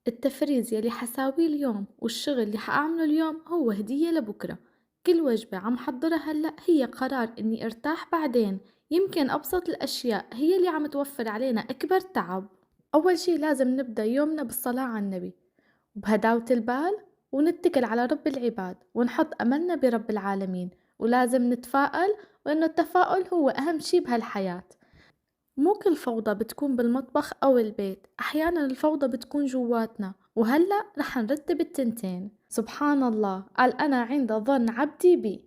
التفريز يلي حساويه اليوم والشغل اللي حأعمله اليوم هو هدية لبكرة. كل وجبة عم حضرها هلأ هي قرار إني ارتاح بعدين. يمكن أبسط الأشياء هي اللي عم توفر علينا أكبر تعب. أول شي لازم نبدأ يومنا بالصلاة على النبي وبهداوة البال، ونتكل على رب العباد ونحط أملنا برب العالمين. ولازم نتفائل، وإنه التفاؤل هو أهم شي بهالحياة. مو كل فوضى بتكون بالمطبخ أو البيت، أحيانا الفوضى بتكون جواتنا، وهلأ رح نرتب التنتين. سبحان الله قال أنا عند ظن عبدي بي.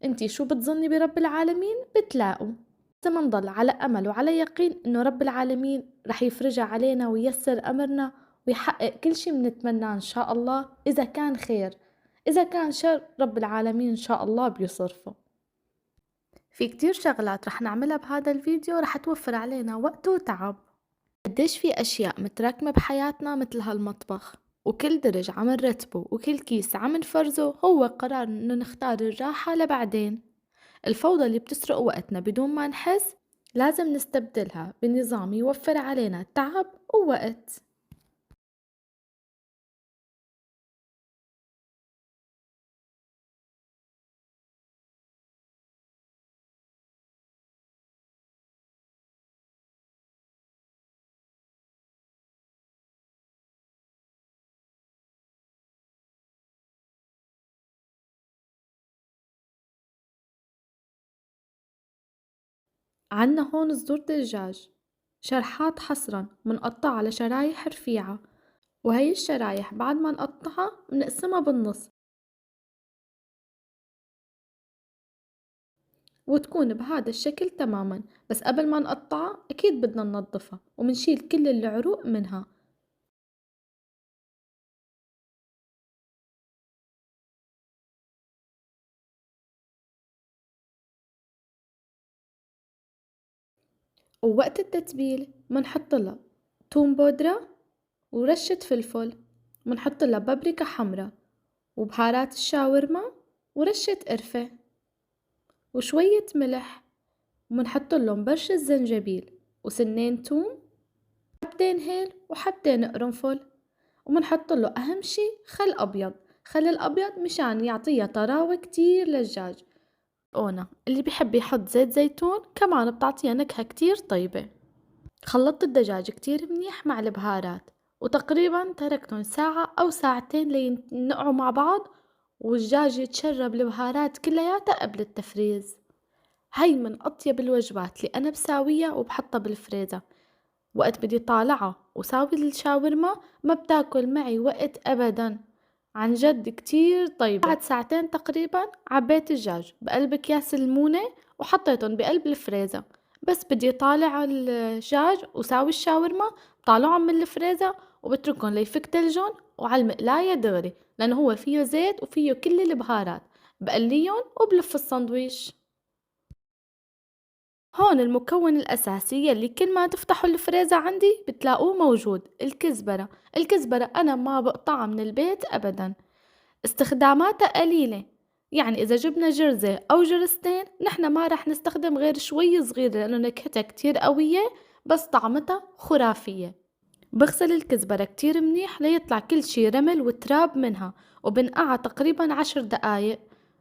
انتي شو بتظني برب العالمين بتلاقوا. لازم نضل على أمل وعلى يقين إنه رب العالمين رح يفرجها علينا وييسر أمرنا ويحقق كل شي منتمناه إن شاء الله. إذا كان خير، إذا كان شر رب العالمين إن شاء الله بيصرفه. في كتير شغلات رح نعملها بهذا الفيديو رح توفر علينا وقت وتعب. قديش في أشياء متراكمة بحياتنا مثل هالمطبخ، وكل درج عم نرتبه وكل كيس عم نفرزه هو قرار إنه نختار الراحة لبعدين. الفوضى اللي بتسرق وقتنا بدون ما نحس لازم نستبدلها بنظام يوفر علينا تعب ووقت. عنا هون صدور دجاج شرحات حصرا منقطعة على شرايح رفيعة، وهي الشرايح بعد ما نقطعها بنقسمها بالنص وتكون بهذا الشكل تماما. بس قبل ما نقطعها أكيد بدنا ننظفها ومنشيل كل العروق منها. ووقت التتبيل منحط لها توم بودرة ورشة فلفل، منحط لها بابريكا حمرا وبهارات الشاورما ورشة قرفة وشوية ملح، ومنحط لهم برشة زنجبيل وسنين توم، حبتين هيل وحبتين قرنفل، ومنحط له أهم شي خل أبيض. خل الأبيض مشان يعطيها طراوة كتير للدجاج. اللي بيحب يحط زيت زيتون كمان بتعطيها نكهة كتير طيبة. خلطت الدجاج كتير منيح مع البهارات، وتقريبا تركتهم ساعة أو ساعتين لينقعوا مع بعض، والدجاج يتشرب البهارات كلياتها قبل التفريز. هاي من أطيب الوجبات اللي أنا بساويها وبحطها بالفريزر. وقت بدي طالعها وساوي الشاورما ما بتاكل معي وقت أبدا، عن جد كتير طيبة. بعد ساعتين تقريبا عبيت الدجاج بقلب أكياس المونة وحطيتهم بقلب الفريزر. بس بدي طالع الدجاج وساوي الشاورما طالعهم من الفريزر وبتركهم ليفك تلجون وعلى المقلاية دغري، لأنه هو فيه زيت وفيه كل البهارات. بقليهم وبلف السندويش. هون المكون الأساسي يلي كل ما تفتحوا الفريزر عندي بتلاقوه موجود: الكزبرة. الكزبرة أنا ما بقطعها من البيت أبدا، استخداماتها قليلة. يعني إذا جبنا جرزة أو جرزتين نحن ما رح نستخدم غير شوي صغيرة لأنه نكهتها كتير قوية، بس طعمتها خرافية. بغسل الكزبرة كتير منيح ليطلع كل شي رمل وتراب منها، وبنقعها تقريبا 10 دقايق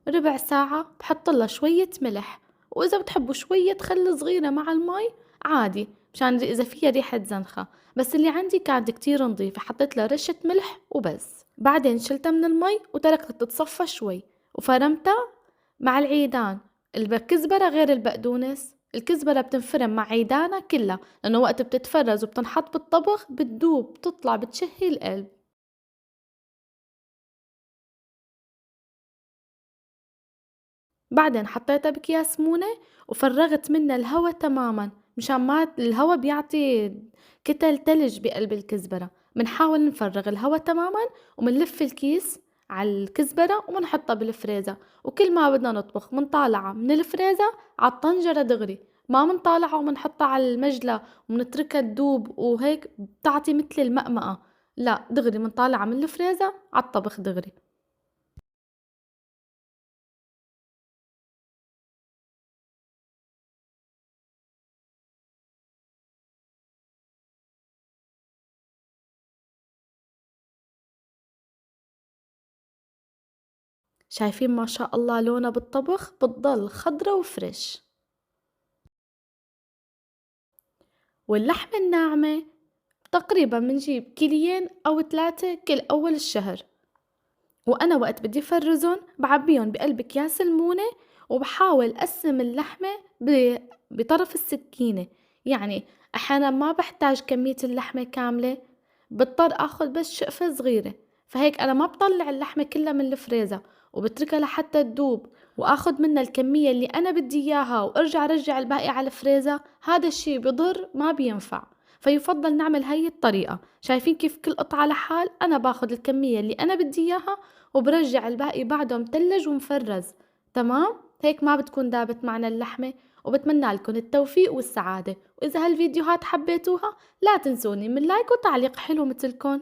ربع ساعة. بحطلها شوية ملح، وإذا بتحبوا شوية خل صغيرة مع المي عادي مشان إذا فيها ريحة زنخة. بس اللي عندي كانت كتير نظيفة حطيت لها رشة ملح وبس. بعدين شلتها من المي وتركتها تتصفى شوي وفرمتها مع العيدان. الكزبرة غير البقدونس، الكزبرة بتنفرم مع عيدانها كلها، لأنه وقت بتتفرز وبتنحط بالطبخ بتدوب بتطلع بتشهي القلب. بعدين حطيتها بأكياس مونة وفرغت منها الهواء تماما، مشان ما الهواء بيعطي كتل تلج بقلب الكزبرة. بنحاول نفرغ الهواء تماما ومنلف الكيس على الكزبرة ومنحطها بالفريزر. وكل ما بدنا نطبخ منطالعها من الفريزر على الطنجرة دغري، ما منطالعها ومنحطها على المجلة ومنتركها تدوب وهيك بتعطي مثل المقمقة. لا، دغري منطالعها من الفريزر على الطبخ دغري. شايفين ما شاء الله لونها بالطبخ بتضل خضرة وفريش. واللحمة الناعمة تقريبا بنجيب كيلين أو 3 كل أول الشهر، وأنا وقت بدي فرزن بعبيهم بقلب أكياس المونة، وبحاول أقسم اللحمة بطرف السكينة، يعني أحيانا ما بحتاج كمية اللحمة كاملة، بضطر أخذ بس شقفة صغيرة، فهيك أنا ما بطلع اللحمة كلها من الفريزر وبتركها لحتى تدوب وأخذ منها الكمية اللي أنا بدي إياها وأرجع رجع الباقي على الفريزر. هذا الشي بضر ما بينفع، فيفضل نعمل هاي الطريقة. شايفين كيف كل قطعة لحال؟ أنا باخذ الكمية اللي أنا بدي إياها وبرجع الباقي بعده متلج ومفرز. تمام؟ هيك ما بتكون دابت معنا اللحمة. وبتمنى لكم التوفيق والسعادة، وإذا هالفيديوهات حبيتوها لا تنسوني من لايك وتعليق حلو مثلكن.